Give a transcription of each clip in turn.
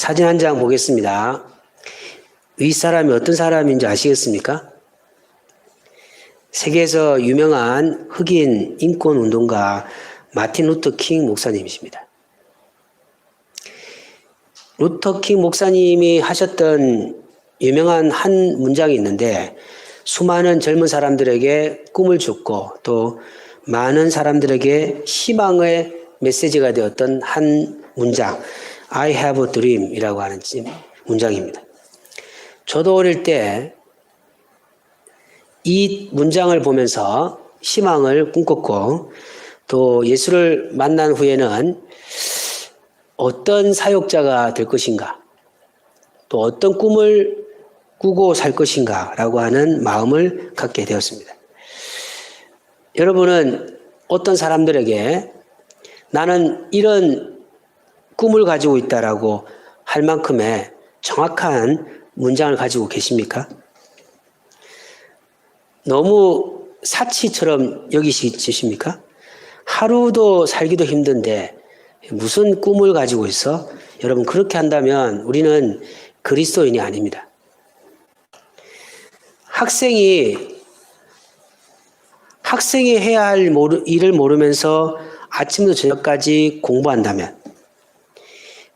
사진 한 장 보겠습니다. 이 사람이 어떤 사람인지 아시겠습니까? 세계에서 유명한 흑인 인권 운동가 마틴 루터 킹 목사님이십니다. 루터 킹 목사님이 하셨던 유명한 한 문장이 있는데, 수많은 젊은 사람들에게 꿈을 줬고 또 많은 사람들에게 희망의 메시지가 되었던 한 문장, I have a dream 이라고 하는 문장입니다. 저도 어릴 때 이 문장을 보면서 희망을 꿈꿨고, 또 예수를 만난 후에는 어떤 사역자가 될 것인가, 또 어떤 꿈을 꾸고 살 것인가 라고 하는 마음을 갖게 되었습니다. 여러분은 어떤 사람들에게 나는 이런 꿈을 가지고 있다라고 할 만큼의 정확한 문장을 가지고 계십니까? 너무 사치처럼 여기십니까? 하루도 살기도 힘든데 무슨 꿈을 가지고 있어? 여러분, 그렇게 한다면 우리는 그리스도인이 아닙니다. 학생이 해야 할 일을 모르면서 아침부터 저녁까지 공부한다면,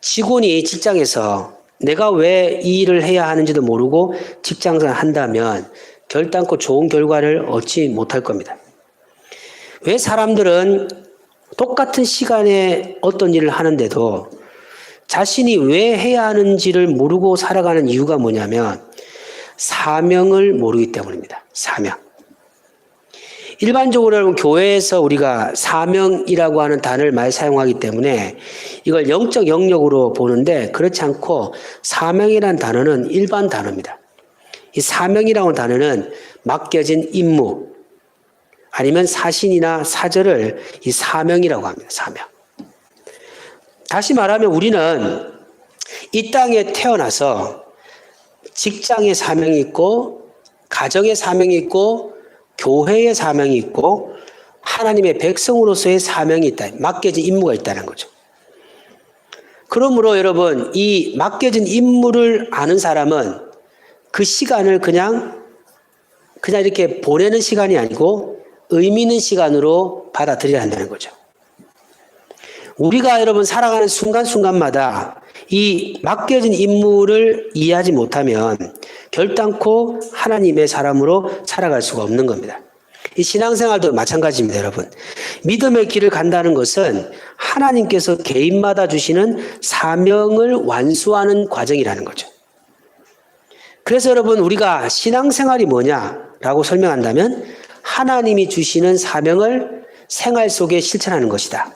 직원이 직장에서 내가 왜 이 일을 해야 하는지도 모르고 직장생활 한다면 결단코 좋은 결과를 얻지 못할 겁니다. 왜 사람들은 똑같은 시간에 어떤 일을 하는데도 자신이 왜 해야 하는지를 모르고 살아가는 이유가 뭐냐면 사명을 모르기 때문입니다. 사명. 일반적으로 여러분, 교회에서 우리가 사명이라고 하는 단어를 많이 사용하기 때문에 이걸 영적 영역으로 보는데, 그렇지 않고 사명이라는 단어는 일반 단어입니다. 이 사명이라는 단어는 맡겨진 임무 아니면 사신이나 사절을 이 사명이라고 합니다. 사명. 다시 말하면 우리는 이 땅에 태어나서 직장의 사명이 있고, 가정의 사명이 있고, 교회의 사명이 있고, 하나님의 백성으로서의 사명이 있다. 맡겨진 임무가 있다는 거죠. 그러므로 여러분, 이 맡겨진 임무를 아는 사람은 그 시간을 그냥 이렇게 보내는 시간이 아니고 의미 있는 시간으로 받아들여야 한다는 거죠. 우리가 여러분 살아가는 순간순간마다 이 맡겨진 임무를 이해하지 못하면 결단코 하나님의 사람으로 살아갈 수가 없는 겁니다. 이 신앙생활도 마찬가지입니다, 여러분. 믿음의 길을 간다는 것은 하나님께서 개인마다 주시는 사명을 완수하는 과정이라는 거죠. 그래서 여러분, 우리가 신앙생활이 뭐냐라고 설명한다면 하나님이 주시는 사명을 생활 속에 실천하는 것이다.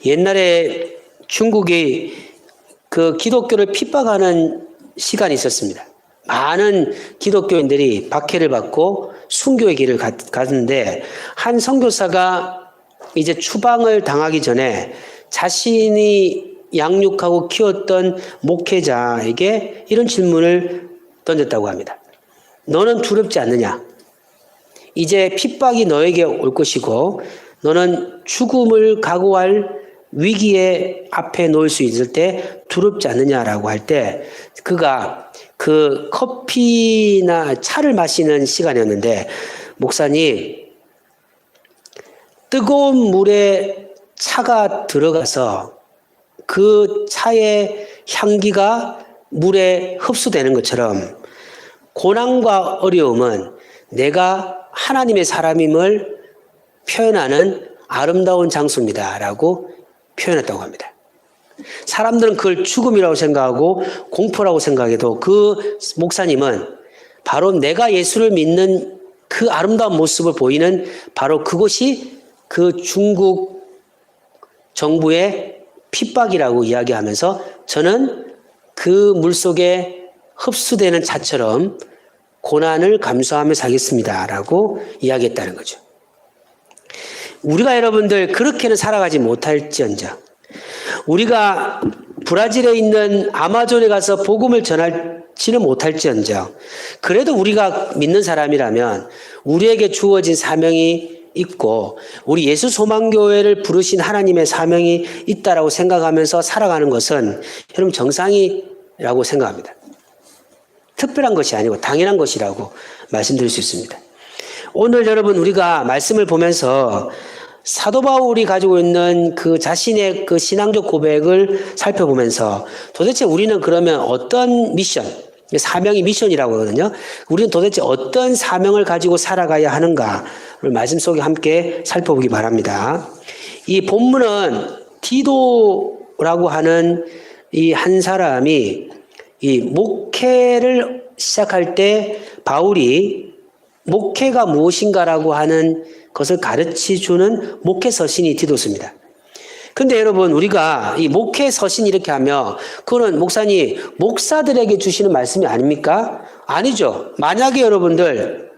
옛날에 중국이 그 기독교를 핍박하는 시간이 있었습니다. 많은 기독교인들이 박해를 받고 순교의 길을 갔는데, 한 선교사가 이제 추방을 당하기 전에 자신이 양육하고 키웠던 목회자에게 이런 질문을 던졌다고 합니다. 너는 두렵지 않느냐? 이제 핍박이 너에게 올 것이고 너는 죽음을 각오할 위기에 앞에 놓일 수 있을 때 두렵지 않느냐라고 할 때, 그가 그 커피나 차를 마시는 시간이었는데, 목사님, 뜨거운 물에 차가 들어가서 그 차의 향기가 물에 흡수되는 것처럼 고난과 어려움은 내가 하나님의 사람임을 표현하는 아름다운 장소입니다 라고 표현했다고 합니다. 사람들은 그걸 죽음이라고 생각하고 공포라고 생각해도 그 목사님은 바로 내가 예수를 믿는 그 아름다운 모습을 보이는 바로 그곳이 그 중국 정부의 핍박이라고 이야기하면서 저는 그 물속에 흡수되는 차처럼 고난을 감수하며 살겠습니다 라고 이야기했다는 거죠. 우리가 여러분들 그렇게는 살아가지 못할지언정, 우리가 브라질에 있는 아마존에 가서 복음을 전할지는 못할지언정, 그래도 우리가 믿는 사람이라면 우리에게 주어진 사명이 있고 우리 예수 소망교회를 부르신 하나님의 사명이 있다라고 생각하면서 살아가는 것은 여러분 정상이라고 생각합니다. 특별한 것이 아니고 당연한 것이라고 말씀드릴 수 있습니다. 오늘 여러분 우리가 말씀을 보면서 사도 바울이 가지고 있는 그 자신의 그 신앙적 고백을 살펴보면서 도대체 우리는 그러면 어떤 미션, 사명이 미션이라고 하거든요. 우리는 도대체 어떤 사명을 가지고 살아가야 하는가를 말씀 속에 함께 살펴보기 바랍니다. 이 본문은 디도라고 하는 이 한 사람이 이 목회를 시작할 때 바울이 목회가 무엇인가라고 하는 것을 가르치 주는 목회 서신이 디도서입니다. 근데 여러분 우리가 이 목회 서신 이렇게 하면 그거는 목사님 목사들에게 주시는 말씀이 아닙니까? 아니죠. 만약에 여러분들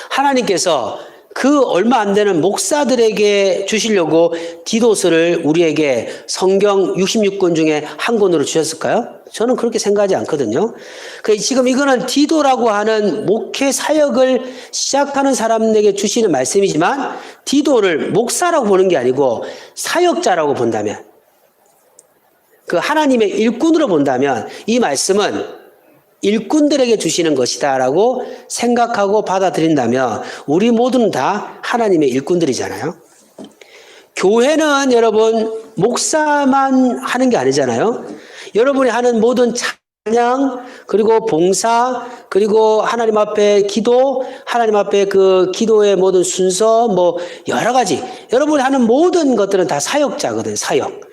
하나님께서 그 얼마 안 되는 목사들에게 주시려고 디도서를 우리에게 성경 66권 중에 한 권으로 주셨을까요? 저는 그렇게 생각하지 않거든요. 지금 이거는 디도라고 하는 목회 사역을 시작하는 사람에게 주시는 말씀이지만 디도를 목사라고 보는 게 아니고 사역자라고 본다면, 그 하나님의 일꾼으로 본다면 이 말씀은 일꾼들에게 주시는 것이다라고 생각하고 받아들인다면 우리 모두는 다 하나님의 일꾼들이잖아요. 교회는 여러분 목사만 하는 게 아니잖아요. 여러분이 하는 모든 찬양 그리고 봉사 그리고 하나님 앞에 기도, 하나님 앞에 그 기도의 모든 순서 뭐 여러 가지 여러분이 하는 모든 것들은 다 사역자거든요. 사역.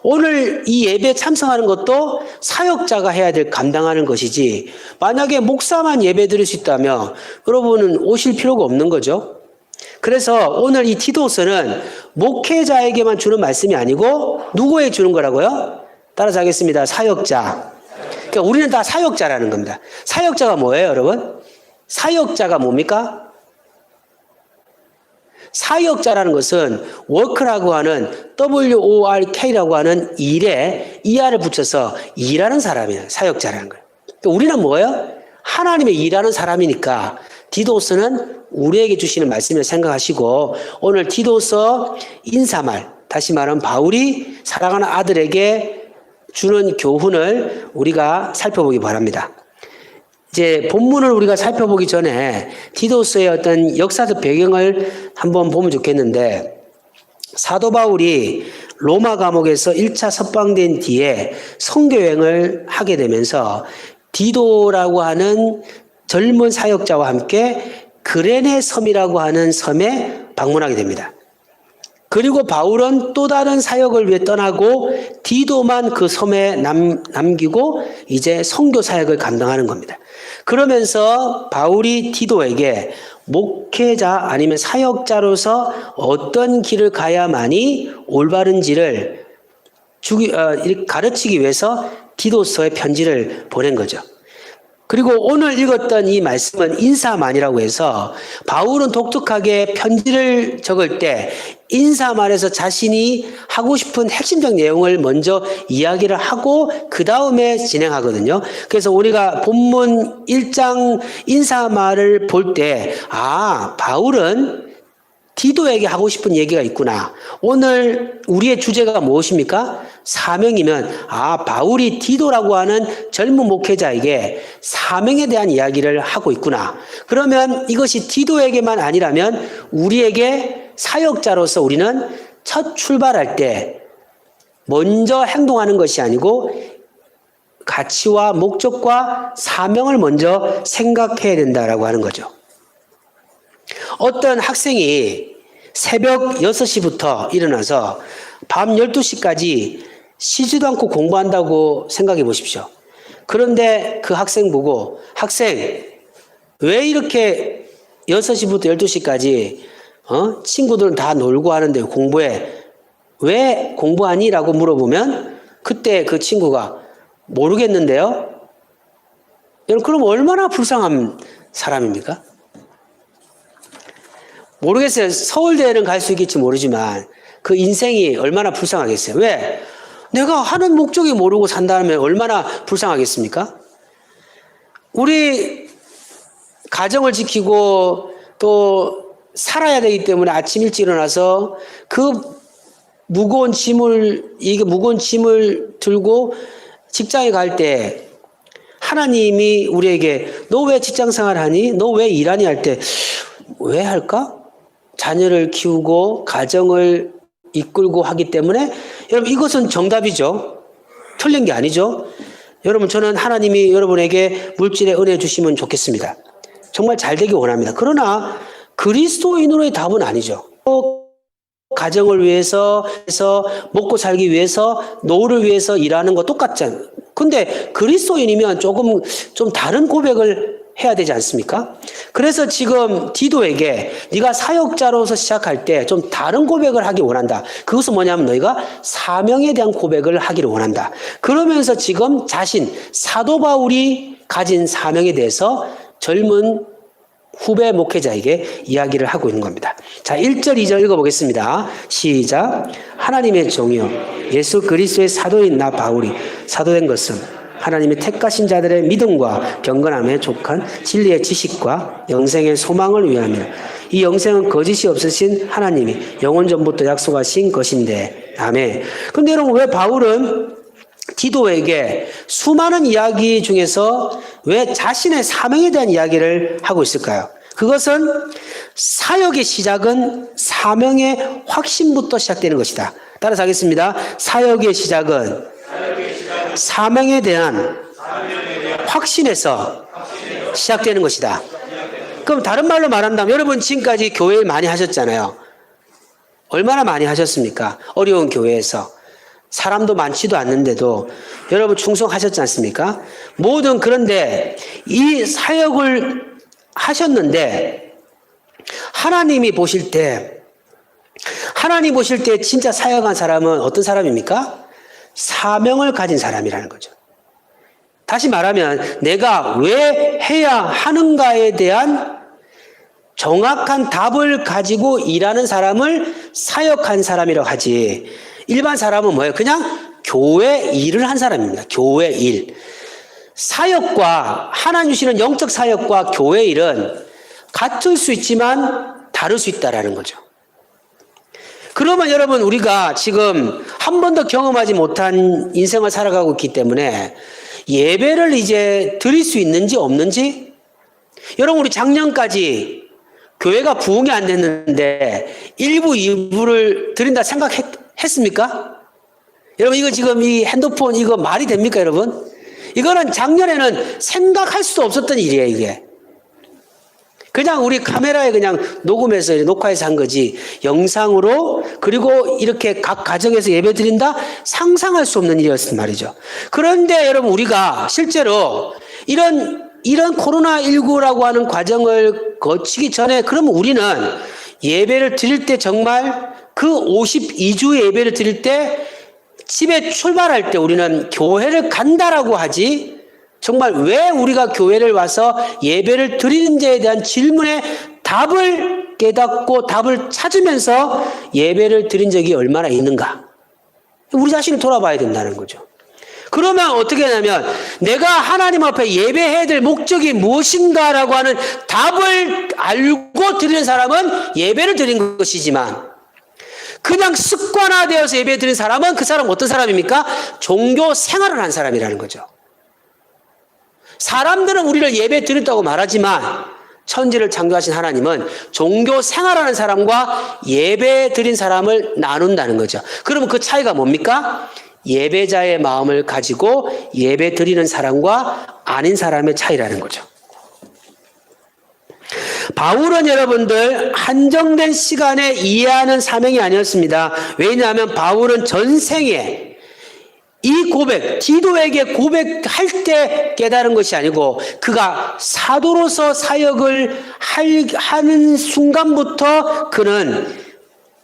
오늘 이 예배에 참석하는 것도 사역자가 해야 될 감당하는 것이지 만약에 목사만 예배 드릴 수 있다면 여러분은 오실 필요가 없는 거죠. 그래서 오늘 이 디도서는 목회자에게만 주는 말씀이 아니고 누구에게 주는 거라고요? 따라서 하겠습니다. 사역자. 그러니까 우리는 다 사역자라는 겁니다. 사역자가 뭐예요, 여러분? 사역자가 뭡니까? 사역자라는 것은 work라고 하는 WORK라고 하는 일에 ER을 붙여서 일하는 사람이에요. 사역자라는 거예요. 그러니까 우리는 뭐예요? 하나님의 일하는 사람이니까 디도서는 우리에게 주시는 말씀을 생각하시고 오늘 디도서 인사말, 다시 말하면 바울이 사랑하는 아들에게 주는 교훈을 우리가 살펴보기 바랍니다. 이제 본문을 우리가 살펴보기 전에 디도서의 어떤 역사적 배경을 한번 보면 좋겠는데 사도 바울이 로마 감옥에서 1차 석방된 뒤에 선교여행을 하게 되면서 디도라고 하는 젊은 사역자와 함께 그레네 섬이라고 하는 섬에 방문하게 됩니다. 그리고 바울은 또 다른 사역을 위해 떠나고 디도만 그 섬에 남기고 이제 선교 사역을 감당하는 겁니다. 그러면서 바울이 디도에게 목회자 아니면 사역자로서 어떤 길을 가야만이 올바른지를 가르치기 위해서 디도서의 편지를 보낸 거죠. 그리고 오늘 읽었던 이 말씀은 인사말이라고 해서 바울은 독특하게 편지를 적을 때 인사말에서 자신이 하고 싶은 핵심적 내용을 먼저 이야기를 하고 그 다음에 진행하거든요. 그래서 우리가 본문 1장 인사말을 볼 때 바울은 디도에게 하고 싶은 얘기가 있구나. 오늘 우리의 주제가 무엇입니까? 사명이면 바울이 디도라고 하는 젊은 목회자에게 사명에 대한 이야기를 하고 있구나. 그러면 이것이 디도에게만 아니라면 우리에게 사역자로서 우리는 첫 출발할 때 먼저 행동하는 것이 아니고 가치와 목적과 사명을 먼저 생각해야 된다라고 하는 거죠. 어떤 학생이 새벽 6시부터 일어나서 밤 12시까지 쉬지도 않고 공부한다고 생각해 보십시오. 그런데 그 학생 보고 학생 왜 이렇게 6시부터 12시까지 친구들은 다 놀고 하는데 공부해? 왜 공부하니? 라고 물어보면 그때 그 친구가 모르겠는데요? 여러분 그럼 얼마나 불쌍한 사람입니까? 모르겠어요. 서울대는 갈 수 있겠지 모르지만 그 인생이 얼마나 불쌍하겠어요. 왜? 내가 하는 목적이 모르고 산다면 얼마나 불쌍하겠습니까? 우리 가정을 지키고 또 살아야 되기 때문에 아침 일찍 일어나서 그 무거운 짐을 들고 직장에 갈 때 하나님이 우리에게 너 왜 직장 생활하니? 너 왜 일하니? 할 때 왜 할까? 자녀를 키우고 가정을 이끌고 하기 때문에 여러분 이것은 정답이죠. 틀린 게 아니죠. 여러분 저는 하나님이 여러분에게 물질의 은혜 주시면 좋겠습니다. 정말 잘 되기 원합니다. 그러나 그리스도인으로의 답은 아니죠. 가정을 위해서 먹고 살기 위해서 노후를 위해서 일하는 거 똑같잖아요. 근데 그리스도인이면 조금 좀 다른 고백을 해야 되지 않습니까? 그래서 지금 디도에게 네가 사역자로서 시작할 때 좀 다른 고백을 하기 원한다. 그것은 뭐냐면 너희가 사명에 대한 고백을 하기를 원한다. 그러면서 지금 사도 바울이 가진 사명에 대해서 젊은 후배 목회자에게 이야기를 하고 있는 겁니다. 자, 1절, 2절 읽어보겠습니다. 시작. 하나님의 종이요 예수 그리스도의 사도인 나 바울이 사도된 것은 하나님의 택하신 자들의 믿음과 경건함에 족한 진리의 지식과 영생의 소망을 위함이라. 이 영생은 거짓이 없으신 하나님이 영원 전부터 약속하신 것인데. 아멘. 근데 여러분 왜 바울은 디도에게 수많은 이야기 중에서 왜 자신의 사명에 대한 이야기를 하고 있을까요? 그것은 사역의 시작은 사명의 확신부터 시작되는 것이다. 따라서 하겠습니다. 사역의 시작은 사명에 대한 확신에서 시작되는 것이다. 그럼 다른 말로 말한다면 여러분 지금까지 교회 많이 하셨잖아요. 얼마나 많이 하셨습니까? 어려운 교회에서. 사람도 많지도 않는데도 여러분 충성하셨지 않습니까? 그런데 이 사역을 하셨는데 하나님 보실 때 진짜 사역한 사람은 어떤 사람입니까? 사명을 가진 사람이라는 거죠. 다시 말하면 내가 왜 해야 하는가에 대한 정확한 답을 가지고 일하는 사람을 사역한 사람이라고 하지. 일반 사람은 뭐예요? 그냥 교회 일을 한 사람입니다. 교회 일. 사역과 하나님 주시는 영적 사역과 교회 일은 같을 수 있지만 다를 수 있다라는 거죠. 그러면 여러분 우리가 지금 한 번도 경험하지 못한 인생을 살아가고 있기 때문에 예배를 이제 드릴 수 있는지 없는지? 여러분 우리 작년까지 교회가 부흥이 안 됐는데 1부, 2부를 드린다 생각했습니까? 여러분 이거 지금 이 핸드폰 이거 말이 됩니까 여러분? 이거는 작년에는 생각할 수도 없었던 일이에요 이게. 그냥 우리 카메라에 그냥 녹음해서 녹화해서 한 거지 영상으로 그리고 이렇게 각 가정에서 예배 드린다 상상할 수 없는 일이었단 말이죠. 그런데 여러분 우리가 실제로 이런 코로나19라고 하는 과정을 거치기 전에 그러면 우리는 예배를 드릴 때 정말 그 52주 예배를 드릴 때 집에 출발할 때 우리는 교회를 간다라고 하지 정말 왜 우리가 교회를 와서 예배를 드리는지에 대한 질문에 답을 깨닫고 답을 찾으면서 예배를 드린 적이 얼마나 있는가? 우리 자신을 돌아봐야 된다는 거죠. 그러면 어떻게 하냐면 내가 하나님 앞에 예배해야 될 목적이 무엇인가라고 하는 답을 알고 드리는 사람은 예배를 드린 것이지만 그냥 습관화되어서 예배 드리는 사람은 그 사람은 어떤 사람입니까? 종교 생활을 한 사람이라는 거죠. 사람들은 우리를 예배 드렸다고 말하지만 천지를 창조하신 하나님은 종교 생활하는 사람과 예배 드린 사람을 나눈다는 거죠. 그러면 그 차이가 뭡니까? 예배자의 마음을 가지고 예배 드리는 사람과 아닌 사람의 차이라는 거죠. 바울은 여러분들 한정된 시간에 이해하는 사명이 아니었습니다. 왜냐하면 바울은 전생에 이 고백, 디도에게 고백할 때 깨달은 것이 아니고 그가 사도로서 사역을 하는 순간부터 그는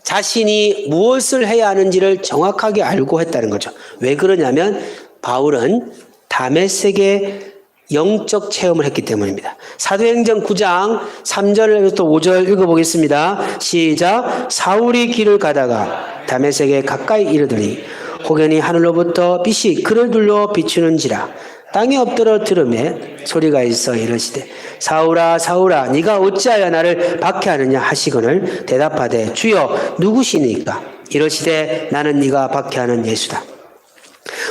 자신이 무엇을 해야 하는지를 정확하게 알고 했다는 거죠. 왜 그러냐면 바울은 다메섹의 영적 체험을 했기 때문입니다. 사도행전 9장 3절부터 5절 읽어보겠습니다. 시작. 사울이 길을 가다가 다메섹에 가까이 이르더니 혹연히 하늘로부터 빛이 그를 둘러 비추는지라 땅에 엎드려 들음에 소리가 있어 이르시되 사울아 사울아 네가 어찌하여 나를 박해하느냐 하시거늘 대답하되 주여 누구시니까 이르시되 나는 네가 박해하는 예수다.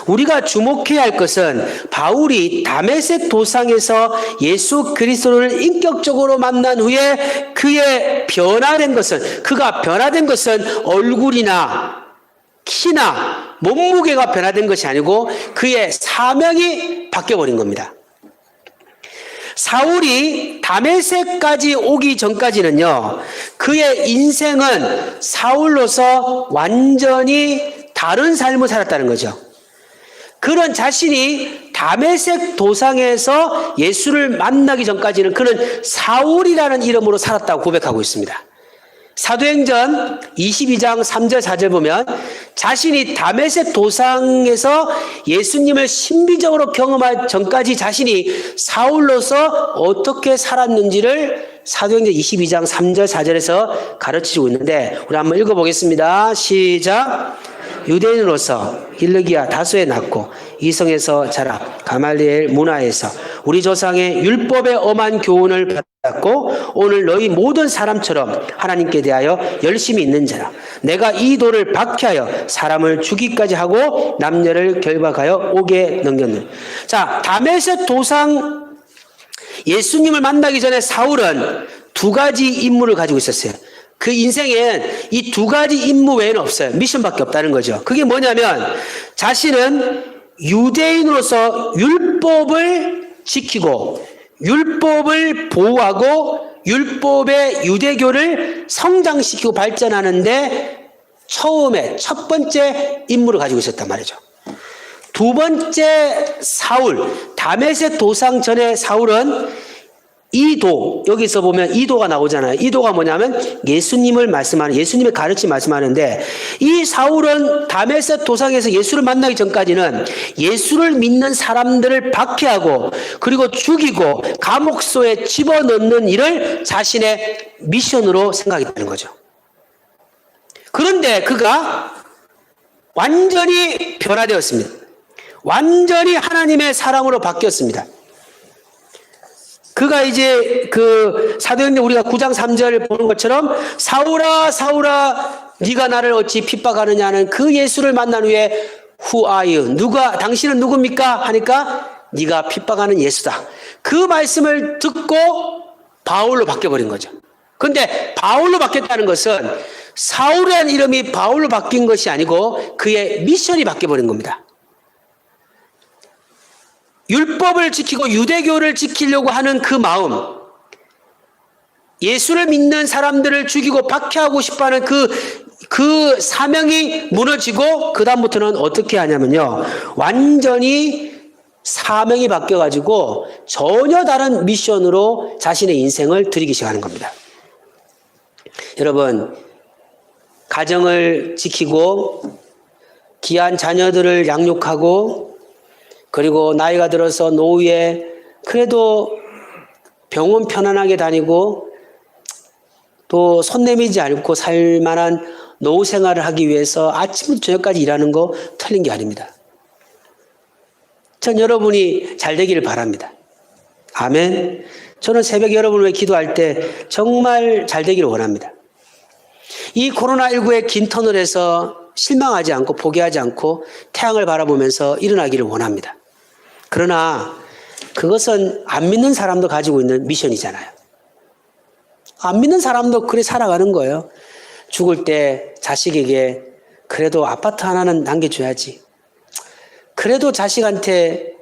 우리가 주목해야 할 것은 바울이 다메섹 도상에서 예수 그리스도를 인격적으로 만난 후에 그가 변화된 것은 얼굴이나 키나 몸무게가 변화된 것이 아니고 그의 사명이 바뀌어버린 겁니다. 사울이 다메섹까지 오기 전까지는요, 그의 인생은 사울로서 완전히 다른 삶을 살았다는 거죠. 그는 자신이 다메섹 도상에서 예수를 만나기 전까지는 그는 사울이라는 이름으로 살았다고 고백하고 있습니다. 사도행전 22장 3절 4절 보면 자신이 다메섹 도상에서 예수님을 신비적으로 경험할 전까지 자신이 사울로서 어떻게 살았는지를 사도행전 22장 3절 4절에서 가르치고 있는데 우리 한번 읽어보겠습니다. 시작. 유대인으로서 일르기야 다소에 낳고 이성에서 자라 가말리엘 문화에서 우리 조상의 율법의 엄한 교훈을 받았고 오늘 너희 모든 사람처럼 하나님께 대하여 열심히 있는 자라. 내가 이 돌을 박해하여 사람을 죽이까지 하고 남녀를 결박하여 옥에 넘겼느니. 자, 다메섹 도상 예수님을 만나기 전에 사울은 두 가지 임무를 가지고 있었어요. 그 인생엔 이 두 가지 임무 외에는 없어요. 미션밖에 없다는 거죠. 그게 뭐냐면 자신은 유대인으로서 율법을 지키고 율법을 보호하고 율법의 유대교를 성장시키고 발전하는데 처음에 첫 번째 임무를 가지고 있었단 말이죠. 두 번째 사울, 다메섹 도상 전에 사울은 이도, 여기서 보면 이도가 나오잖아요. 이도가 뭐냐면 예수님을 말씀하는, 예수님의 가르침 말씀하는데 이 사울은 다메섹 도상에서 예수를 만나기 전까지는 예수를 믿는 사람들을 박해하고 그리고 죽이고 감옥소에 집어넣는 일을 자신의 미션으로 생각했다는 거죠. 그런데 그가 완전히 변화되었습니다. 완전히 하나님의 사랑으로 바뀌었습니다. 그가 이제 그 사도행전 우리가 9장 3절을 보는 것처럼 사울아 사울아 네가 나를 어찌 핍박하느냐는 그 예수를 만난 후에 Who are you? 당신은 누굽니까? 하니까 네가 핍박하는 예수다. 그 말씀을 듣고 바울로 바뀌어버린 거죠. 그런데 바울로 바뀌었다는 것은 사울이라는 이름이 바울로 바뀐 것이 아니고 그의 미션이 바뀌어버린 겁니다. 율법을 지키고 유대교를 지키려고 하는 그 마음, 예수를 믿는 사람들을 죽이고 박해하고 싶어하는 그 사명이 무너지고 그 다음부터는 어떻게 하냐면요, 완전히 사명이 바뀌어가지고 전혀 다른 미션으로 자신의 인생을 드리기 시작하는 겁니다. 여러분, 가정을 지키고 귀한 자녀들을 양육하고 그리고 나이가 들어서 노후에 그래도 병원 편안하게 다니고 또 손 내밀지 않고 살 만한 노후 생활을 하기 위해서 아침부터 저녁까지 일하는 거 틀린 게 아닙니다. 전 여러분이 잘 되기를 바랍니다. 아멘. 저는 새벽에 여러분을 위해 기도할 때 정말 잘 되기를 원합니다. 이 코로나19의 긴 터널에서 실망하지 않고 포기하지 않고 태양을 바라보면서 일어나기를 원합니다. 그러나 그것은 안 믿는 사람도 가지고 있는 미션이잖아요. 안 믿는 사람도 그래 살아가는 거예요. 죽을 때 자식에게 그래도 아파트 하나는 남겨줘야지. 그래도 자식한테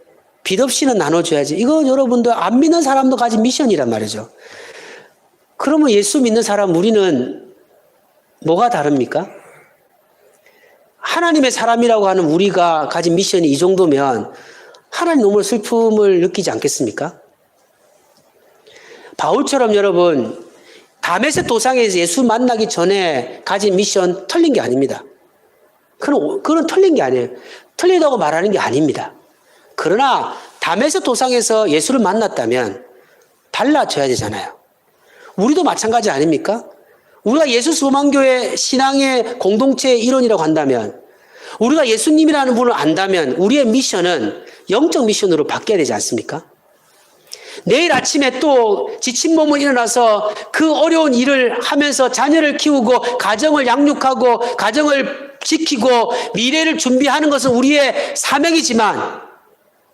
빚 없이는 나눠줘야지. 이거 여러분들 안 믿는 사람도 가진 미션이란 말이죠. 그러면 예수 믿는 사람 우리는 뭐가 다릅니까? 하나님의 사람이라고 하는 우리가 가진 미션이 이 정도면 하나님 너무 슬픔을 느끼지 않겠습니까? 바울처럼 여러분, 다메섹 도상에서 예수 만나기 전에 가진 미션 틀린 게 아닙니다. 그건 틀린 게 아니에요. 틀리다고 말하는 게 아닙니다. 그러나 다메섹 도상에서 예수를 만났다면 달라져야 되잖아요. 우리도 마찬가지 아닙니까? 우리가 예수 소망교회 신앙의 공동체의 일원이라고 한다면, 우리가 예수님이라는 분을 안다면 우리의 미션은 영적 미션으로 바뀌어야 되지 않습니까? 내일 아침에 또 지친 몸으로 일어나서 그 어려운 일을 하면서 자녀를 키우고 가정을 양육하고 가정을 지키고 미래를 준비하는 것은 우리의 사명이지만,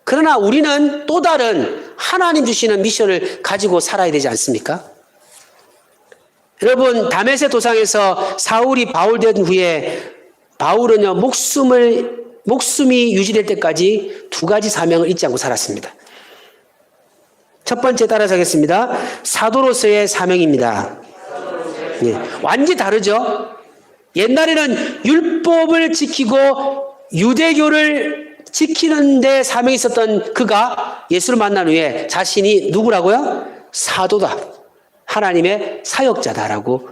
그러나 우리는 또 다른 하나님 주시는 미션을 가지고 살아야 되지 않습니까? 여러분, 다메섹 도상에서 사울이 바울된 후에 바울은요, 목숨이 유지될 때까지 두 가지 사명을 잊지 않고 살았습니다. 첫 번째 따라서 하겠습니다. 사도로서의 사명입니다. 예, 완전히 다르죠? 옛날에는 율법을 지키고 유대교를 지키는 데 사명이 있었던 그가 예수를 만난 후에 자신이 누구라고요? 사도다. 하나님의 사역자다라고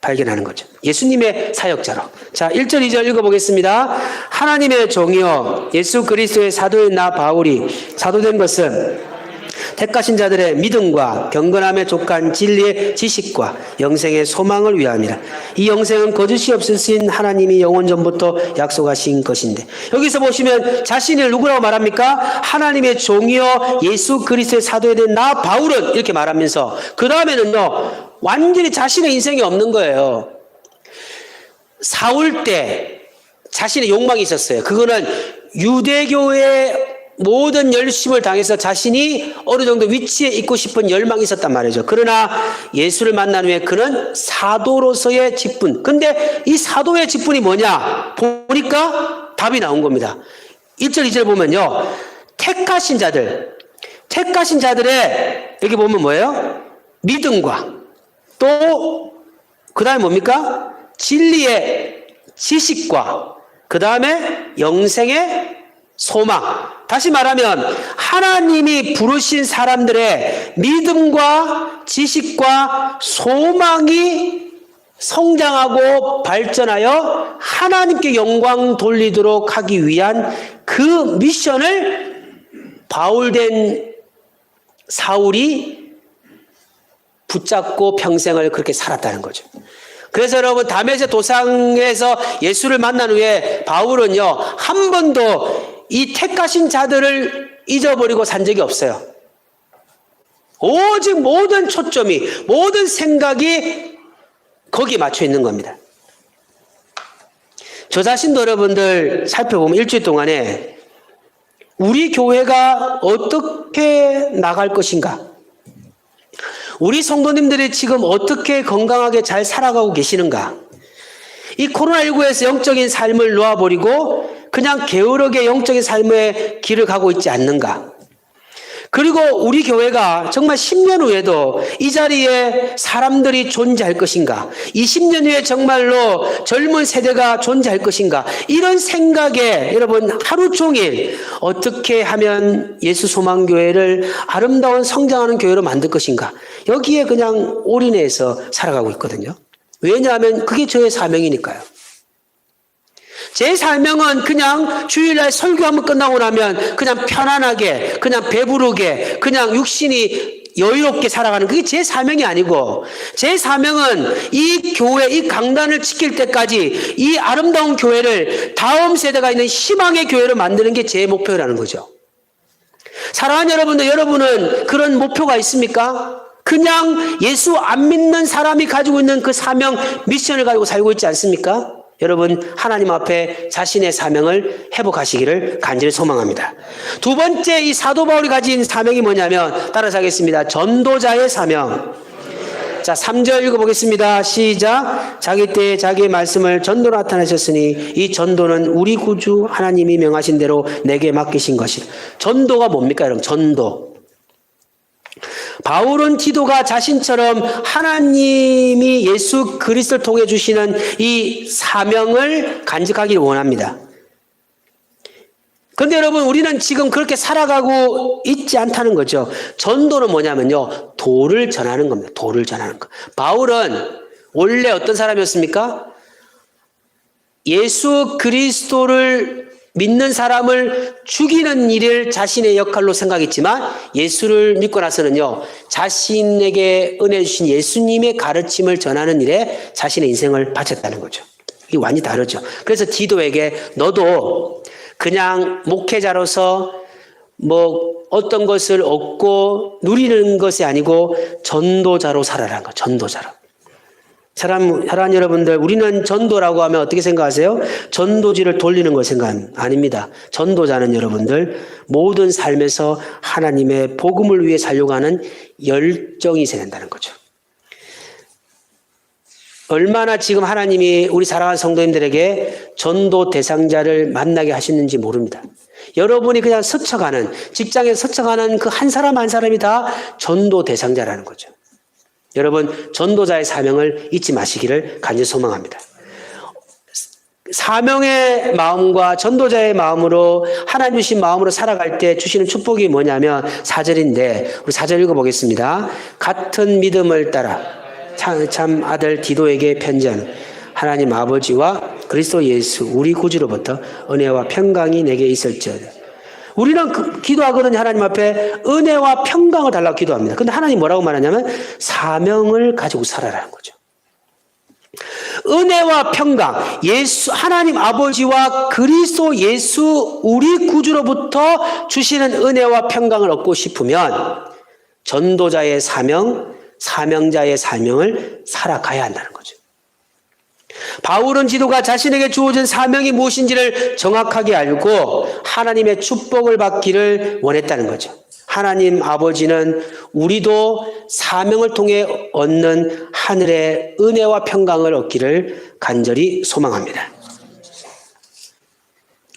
발견하는 거죠. 예수님의 사역자로. 자, 1절 2절 읽어보겠습니다. 하나님의 종이요 예수 그리스도의 사도인 나 바울이 사도된 것은 택하신 자들의 믿음과 경건함에 족한 진리의 지식과 영생의 소망을 위함이라. 이 영생은 거짓이 없으신 하나님이 영원 전부터 약속하신 것인데, 여기서 보시면 자신을 누구라고 말합니까? 하나님의 종이요 예수 그리스도의 사도에 대한 나 바울은 이렇게 말하면서 그 다음에는요 완전히 자신의 인생이 없는 거예요. 사울 때 자신의 욕망이 있었어요. 그거는 유대교의 모든 열심을 당해서 자신이 어느 정도 위치에 있고 싶은 열망이 있었단 말이죠. 그러나 예수를 만난 후에 그는 사도로서의 직분. 근데 이 사도의 직분이 뭐냐? 보니까 답이 나온 겁니다. 1절 2절 보면요, 택하신 자들의 여기 보면 뭐예요? 믿음과 또 그 다음에 뭡니까? 진리의 지식과 그 다음에 영생의 소망. 다시 말하면 하나님이 부르신 사람들의 믿음과 지식과 소망이 성장하고 발전하여 하나님께 영광 돌리도록 하기 위한 그 미션을 바울된 사울이 붙잡고 평생을 그렇게 살았다는 거죠. 그래서 여러분, 다메섹 도상에서 예수를 만난 후에 바울은요 한 번도 이 택하신 자들을 잊어버리고 산 적이 없어요. 오직 모든 초점이, 모든 생각이 거기에 맞춰 있는 겁니다. 저 자신도 여러분들 살펴보면 일주일 동안에 우리 교회가 어떻게 나갈 것인가, 우리 성도님들이 지금 어떻게 건강하게 잘 살아가고 계시는가, 이 코로나19에서 영적인 삶을 놓아버리고 그냥 게으르게 영적인 삶의 길을 가고 있지 않는가. 그리고 우리 교회가 정말 10년 후에도 이 자리에 사람들이 존재할 것인가, 20년 후에 정말로 젊은 세대가 존재할 것인가, 이런 생각에 여러분 하루 종일 어떻게 하면 예수 소망교회를 아름다운 성장하는 교회로 만들 것인가, 여기에 그냥 올인해서 살아가고 있거든요. 왜냐하면 그게 저의 사명이니까요. 제 사명은 그냥 주일날 설교 한번 끝나고 나면 그냥 편안하게, 그냥 배부르게, 그냥 육신이 여유롭게 살아가는, 그게 제 사명이 아니고, 제 사명은 이 교회, 이 강단을 지킬 때까지 이 아름다운 교회를 다음 세대가 있는 희망의 교회로 만드는 게 제 목표라는 거죠. 사랑하는 여러분들, 여러분은 그런 목표가 있습니까? 그냥 예수 안 믿는 사람이 가지고 있는 그 사명, 미션을 가지고 살고 있지 않습니까? 여러분, 하나님 앞에 자신의 사명을 회복하시기를 간절히 소망합니다. 두 번째, 이 사도 바울이 가진 사명이 뭐냐면, 따라서 하겠습니다. 전도자의 사명. 자, 3절 읽어보겠습니다. 시작. 자기 때에 자기의 말씀을 전도로 나타내셨으니 이 전도는 우리 구주 하나님이 명하신 대로 내게 맡기신 것이다. 전도가 뭡니까, 여러분? 전도. 바울은 디도가 자신처럼 하나님이 예수 그리스도를 통해 주시는 이 사명을 간직하기를 원합니다. 그런데 여러분, 우리는 지금 그렇게 살아가고 있지 않다는 거죠. 전도는 뭐냐면요, 도를 전하는 겁니다. 도를 전하는 거. 바울은 원래 어떤 사람이었습니까? 예수 그리스도를 믿는 사람을 죽이는 일을 자신의 역할로 생각했지만, 예수를 믿고 나서는요, 자신에게 은혜 주신 예수님의 가르침을 전하는 일에 자신의 인생을 바쳤다는 거죠. 이게 완전히 다르죠. 그래서 디도에게 너도 그냥 목회자로서 뭐 어떤 것을 얻고 누리는 것이 아니고 전도자로 살아라는 거. 전도자로. 혈안 여러분들, 우리는 전도라고 하면 어떻게 생각하세요? 전도지를 돌리는 걸 생각 아닙니다. 전도자는 여러분들 모든 삶에서 하나님의 복음을 위해 살려고 하는 열정이 있어야 된다는 거죠. 얼마나 지금 하나님이 우리 사랑하는 성도님들에게 전도 대상자를 만나게 하시는지 모릅니다. 여러분이 그냥 스쳐가는, 직장에 스쳐가는 그 한 사람 한 사람이 다 전도 대상자라는 거죠. 여러분, 전도자의 사명을 잊지 마시기를 간절히 소망합니다. 사명의 마음과 전도자의 마음으로 하나님 주신 마음으로 살아갈 때 주시는 축복이 뭐냐면 4절인데 우리 4절 읽어보겠습니다. 같은 믿음을 따라 참 아들 디도에게 편지하는 하나님 아버지와 그리스도 예수 우리 구주로부터 은혜와 평강이 내게 있을지어다. 우리는 기도하거든요. 하나님 앞에 은혜와 평강을 달라고 기도합니다. 근데 하나님 뭐라고 말하냐면 사명을 가지고 살아라는 거죠. 은혜와 평강, 하나님 아버지와 그리스도 예수 우리 구주로부터 주시는 은혜와 평강을 얻고 싶으면 전도자의 사명, 사명자의 사명을 살아가야 한다는 거죠. 바울은 디도가 자신에게 주어진 사명이 무엇인지를 정확하게 알고 하나님의 축복을 받기를 원했다는 거죠. 하나님 아버지는 우리도 사명을 통해 얻는 하늘의 은혜와 평강을 얻기를 간절히 소망합니다.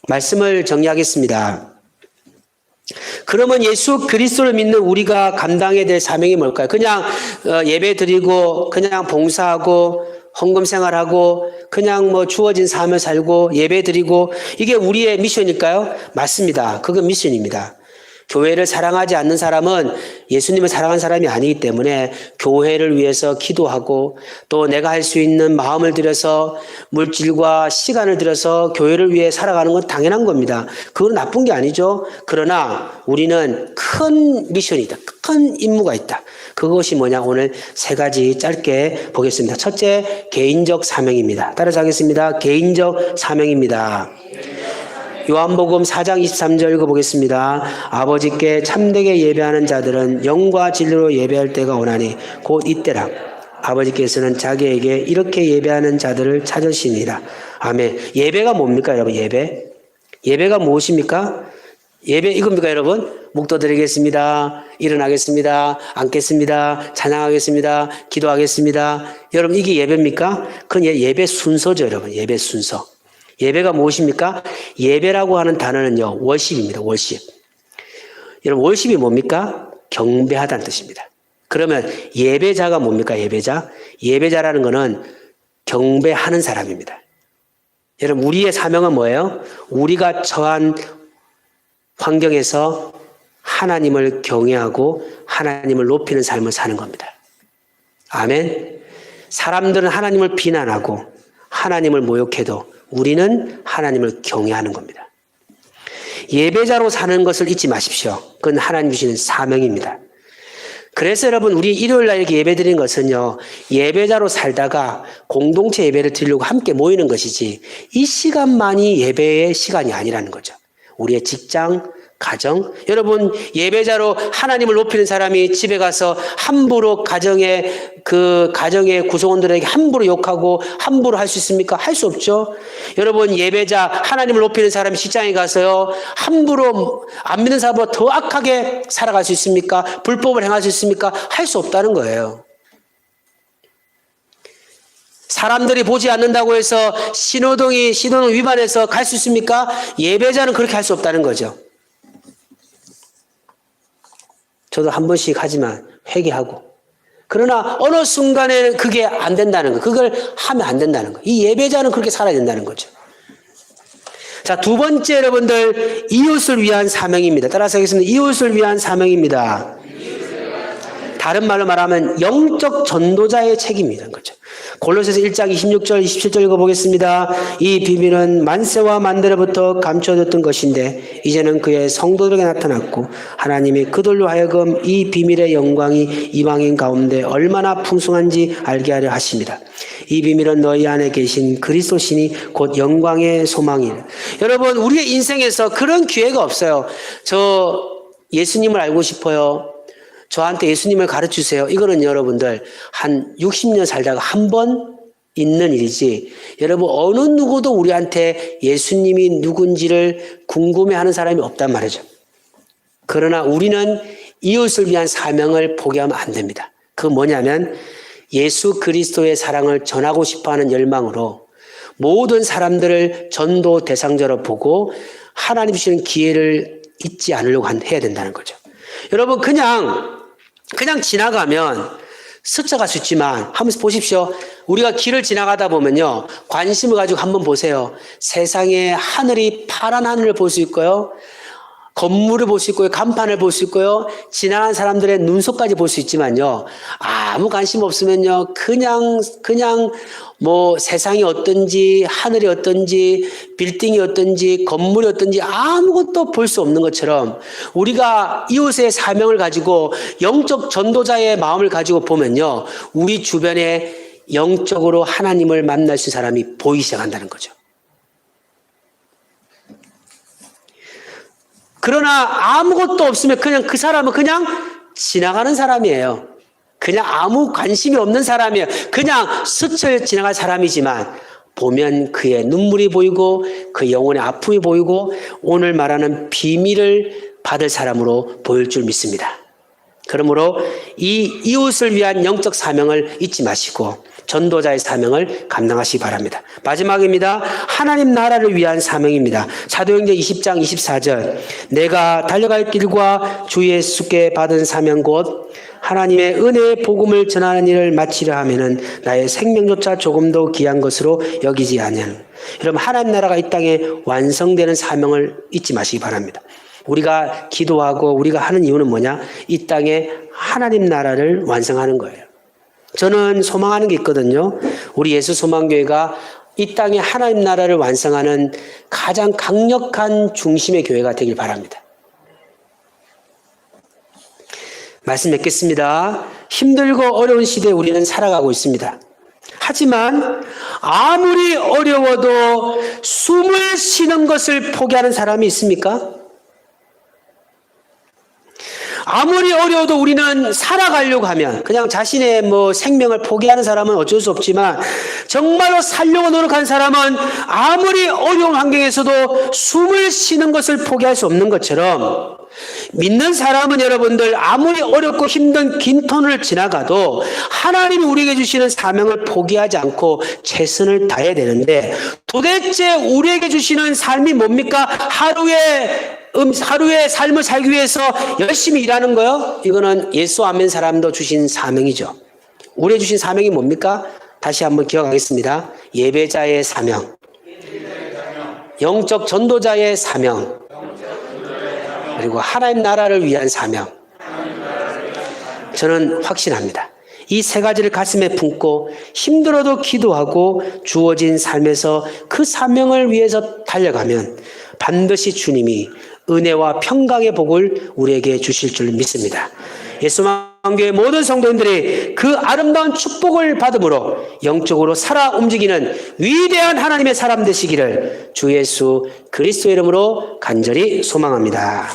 말씀을 정리하겠습니다. 그러면 예수 그리스도를 믿는 우리가 감당해야 될 사명이 뭘까요? 그냥 예배 드리고 그냥 봉사하고 헌금 생활하고 그냥 뭐 주어진 삶을 살고 예배 드리고 이게 우리의 미션일까요? 맞습니다. 그건 미션입니다. 교회를 사랑하지 않는 사람은 예수님을 사랑하는 사람이 아니기 때문에 교회를 위해서 기도하고 또 내가 할 수 있는 마음을 들여서 물질과 시간을 들여서 교회를 위해 살아가는 건 당연한 겁니다. 그건 나쁜 게 아니죠. 그러나 우리는 큰 미션이 있다. 큰 임무가 있다. 그것이 뭐냐? 오늘 세 가지 짧게 보겠습니다. 첫째, 개인적 사명입니다. 따라서 하겠습니다. 개인적 사명입니다. 요한복음 4장 23절 읽어보겠습니다. 아버지께 참되게 예배하는 자들은 영과 진리로 예배할 때가 오나니 곧 이때라. 아버지께서는 자기에게 이렇게 예배하는 자들을 찾으시니라. 아멘. 예배가 뭡니까 여러분? 예배가 무엇입니까? 예배 이겁니까 여러분? 묵도 드리겠습니다. 일어나겠습니다. 앉겠습니다. 찬양하겠습니다. 기도하겠습니다. 여러분 이게 예배입니까? 그건 예배 순서죠 여러분. 예배 순서. 예배가 무엇입니까? 예배라고 하는 단어는요, 월십입니다. 월십. 여러분, 월십이 뭡니까? 경배하다는 뜻입니다. 그러면 예배자가 뭡니까? 예배자? 예배자라는 것은 경배하는 사람입니다. 여러분, 우리의 사명은 뭐예요? 우리가 처한 환경에서 하나님을 경외하고 하나님을 높이는 삶을 사는 겁니다. 아멘. 사람들은 하나님을 비난하고 하나님을 모욕해도 우리는 하나님을 경외하는 겁니다. 예배자로 사는 것을 잊지 마십시오. 그건 하나님 주시는 사명입니다. 그래서 여러분 우리 일요일 날 이렇게 예배 드리는 것은요. 예배자로 살다가 공동체 예배를 드리려고 함께 모이는 것이지 이 시간만이 예배의 시간이 아니라는 거죠. 우리의 직장, 가정. 여러분 예배자로 하나님을 높이는 사람이 집에 가서 함부로 가정의 구성원들에게 함부로 욕하고 함부로 할 수 있습니까? 할 수 없죠. 여러분 예배자 하나님을 높이는 사람이 직장에 가서요 함부로 안 믿는 사람보다 더 악하게 살아갈 수 있습니까? 불법을 행할 수 있습니까? 할 수 없다는 거예요. 사람들이 보지 않는다고 해서 신호등 위반해서 갈 수 있습니까? 예배자는 그렇게 할 수 없다는 거죠. 저도 한 번씩 하지만 회개하고. 그러나 어느 순간에는 그게 안 된다는 거. 그걸 하면 안 된다는 거. 이 예배자는 그렇게 살아야 된다는 거죠. 자, 두 번째 여러분들 이웃을 위한 사명입니다. 따라서 하겠습니다. 이웃을 위한 사명입니다. 다른 말로 말하면 영적 전도자의 책임이라는 거죠. 골로새서 1장 26절 27절 읽어보겠습니다. 이 비밀은 만세와 만대로부터 감춰졌던 것인데 이제는 그의 성도들에게 나타났고 하나님이 그들로 하여금 이 비밀의 영광이 이방인 가운데 얼마나 풍성한지 알게 하려 하십니다. 이 비밀은 너희 안에 계신 그리스도 신이 곧 영광의 소망이에요. 여러분 우리의 인생에서 그런 기회가 없어요. 저 예수님을 알고 싶어요. 저한테 예수님을 가르치세요. 이거는 여러분들 한 60년 살다가 한 번 있는 일이지, 여러분 어느 누구도 우리한테 예수님이 누군지를 궁금해하는 사람이 없단 말이죠. 그러나 우리는 이웃을 위한 사명을 포기하면 안 됩니다. 그건 뭐냐면 예수 그리스도의 사랑을 전하고 싶어하는 열망으로 모든 사람들을 전도 대상자로 보고 하나님 주시는 기회를 잊지 않으려고 해야 된다는 거죠. 여러분 그냥 지나가면 스쳐갈 수 있지만 한번 보십시오. 우리가 길을 지나가다 보면요, 관심을 가지고 한번 보세요. 세상에 하늘이 파란 하늘을 볼 수 있고요, 건물을 볼 수 있고요, 간판을 볼 수 있고요, 지나간 사람들의 눈썹까지 볼 수 있지만요, 아무 관심 없으면요, 그냥 뭐 세상이 어떤지, 하늘이 어떤지, 빌딩이 어떤지, 건물이 어떤지 아무것도 볼 수 없는 것처럼 우리가 이웃의 사명을 가지고 영적 전도자의 마음을 가지고 보면요, 우리 주변에 영적으로 하나님을 만날 수 있는 사람이 보이기 시작한다는 거죠. 그러나 아무것도 없으면 그냥 그 사람은 그냥 지나가는 사람이에요. 그냥 아무 관심이 없는 사람이에요. 그냥 스쳐 지나갈 사람이지만 보면 그의 눈물이 보이고 그 영혼의 아픔이 보이고 오늘 말하는 비밀을 받을 사람으로 보일 줄 믿습니다. 그러므로 이 이웃을 위한 영적 사명을 잊지 마시고 전도자의 사명을 감당하시기 바랍니다. 마지막입니다. 하나님 나라를 위한 사명입니다. 사도행전 20장 24절, 내가 달려갈 길과 주 예수께 받은 사명 곧 하나님의 은혜의 복음을 전하는 일을 마치려 하면은 나의 생명조차 조금도 귀한 것으로 여기지 아니하는. 여러분 하나님 나라가 이 땅에 완성되는 사명을 잊지 마시기 바랍니다. 우리가 기도하고 우리가 하는 이유는 뭐냐? 이 땅에 하나님 나라를 완성하는 거예요. 저는 소망하는 게 있거든요. 우리 예수 소망교회가 이 땅에 하나님 나라를 완성하는 가장 강력한 중심의 교회가 되길 바랍니다. 말씀 맺겠습니다. 힘들고 어려운 시대에 우리는 살아가고 있습니다. 하지만 아무리 어려워도 숨을 쉬는 것을 포기하는 사람이 있습니까? 아무리 어려워도 우리는 살아가려고 하면, 그냥 자신의 생명을 포기하는 사람은 어쩔 수 없지만 정말로 살려고 노력하는 사람은 아무리 어려운 환경에서도 숨을 쉬는 것을 포기할 수 없는 것처럼, 믿는 사람은 여러분들 아무리 어렵고 힘든 긴 터널을 지나가도 하나님이 우리에게 주시는 사명을 포기하지 않고 최선을 다해야 되는데, 도대체 우리에게 주시는 삶이 뭡니까? 하루의 삶을 살기 위해서 열심히 일하는 거요? 이거는 예수 아멘 사람도 주신 사명이죠. 우리에게 주신 사명이 뭡니까? 다시 한번 기억하겠습니다. 예배자의 사명, 영적 전도자의 사명, 그리고 하나님 나라를 위한 사명. 저는 확신합니다. 이 세 가지를 가슴에 품고 힘들어도 기도하고 주어진 삶에서 그 사명을 위해서 달려가면 반드시 주님이 은혜와 평강의 복을 우리에게 주실 줄 믿습니다. 예수만교회 모든 성도님들이 그 아름다운 축복을 받음으로 영적으로 살아 움직이는 위대한 하나님의 사람 되시기를 주 예수 그리스도의 이름으로 간절히 소망합니다.